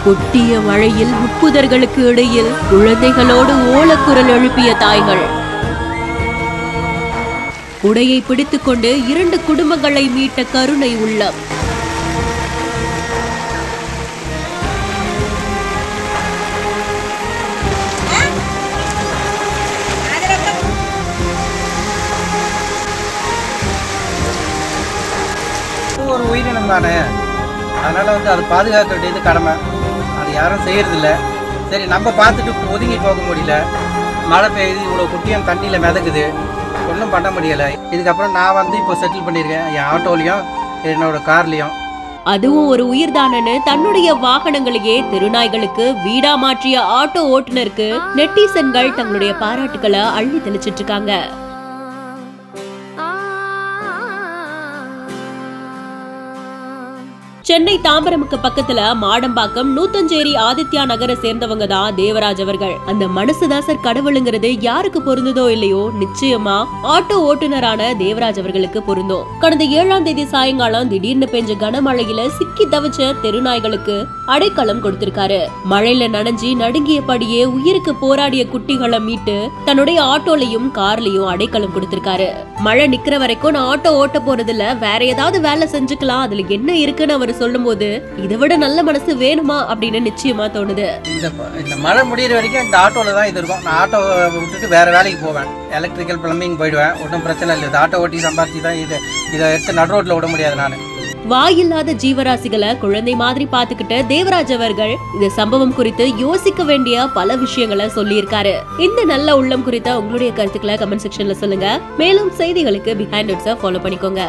கொட்டிய மழையில் முட்புதர்களுக்கு இடையில் குழந்தைகளோடு ஓலக்குரல் எழுப்பிய தாய்கள். உடையை பிடித்துக்கொண்டு 2 குடும்பங்களை மீட்ட கருணை உள்ளம். ஒரு உயிரினம் தானே, அதனால அது பாதுகாக்க வேண்டியது கடமை. அது யாரும் செய்யறதில்ல. சரி, நம்ம பார்த்துட்டு ஒதுங்கி போக முடியல. மழை பெய்யுது, இவ்வளோ குட்டியும் தண்ணியில் மிதக்குது, ஒன்றும் பண்ண முடியலை. இதுக்கப்புறம் நான் இப்போ செட்டில் பண்ணியிருக்கேன், என் ஆட்டோலையும் என்னோட கார்லையும். அதுவும் ஒரு உயிர்தானன்னு தன்னுடைய வாகனங்களையே தெருநாய்களுக்கு வீடா மாற்றிய ஆட்டோ ஓட்டுநருக்கு நெட்டிசன்கள் தங்களுடைய பாராட்டுக்களை அள்ளி தெளிச்சிட்டு இருக்காங்க. சென்னை தாம்பரமுக்கு பக்கத்துல மாடம்பாக்கம் நூத்தஞ்சேரி ஆதித்யா நகரை சேர்ந்தவங்க தான் தேவராஜ் அவர்கள். அந்த மனசுதாசர் கடவுளுங்கிறது யாருக்கு பொருந்ததோ இல்லையோ, நிச்சயமா ஆட்டோ ஓட்டுநரான தேவராஜ் அவர்களுக்கு பொருந்தும். கடந்த 7ஆம் தேதி சாயங்காலம் திடீர்னு பெஞ்ச கனமழையில சிக்கி தவிச்ச தெருநாய்களுக்கு அடைக்கலம் கொடுத்திருக்காரு. மழையில நனைஞ்சி நடுங்கியபடியே உயிருக்கு போராடிய குட்டிகளை மீட்டு தன்னுடைய ஆட்டோலையும் கார்லயும் அடைக்கலம் கொடுத்திருக்காரு. மழை நிக்கிற வரைக்கும் நான் ஆட்டோ ஓட்ட போறதில்ல, வேற ஏதாவது வேலை செஞ்சுக்கலாம், அதுல என்ன இருக்குன்னு அவர் சொல்லும் போது இதை விட நல்ல மனசு வேணுமா அப்படின்னு நிச்சயமா தோணுது. இந்த மழை முடிகிற வரைக்கும் இந்த ஆட்டோல தான் இது இருக்கும். நான் ஆட்டோ விட்டுட்டு வேற வேலைக்கு போவேன், எலக்ட்ரிக்கல் பிளம்பிங் போயிடுவேன், ஒன்றும் பிரச்சனை இல்லை. ஆட்டோ ஓட்டி சம்பாதிச்சு தான் இதை எடுத்து நடு ரோட்ல விட முடியாது. நான் வாயில்லாத ஜீவராசிகளை குழந்தை மாதிரி பாத்துக்கிட்ட தேவராஜ் அவர்கள் இந்த சம்பவம் குறித்து யோசிக்க வேண்டிய பல விஷயங்களை சொல்லியிருக்காரு. இந்த நல்ல உள்ளம் குறித்த உங்களுடைய கருத்துக்களை கமெண்ட் செக்ஷன்ல சொல்லுங்க. மேலும் செய்திகளுக்கு பிஹைண்ட் இட்ஸை ஃபாலோ பண்ணிக்கோங்க.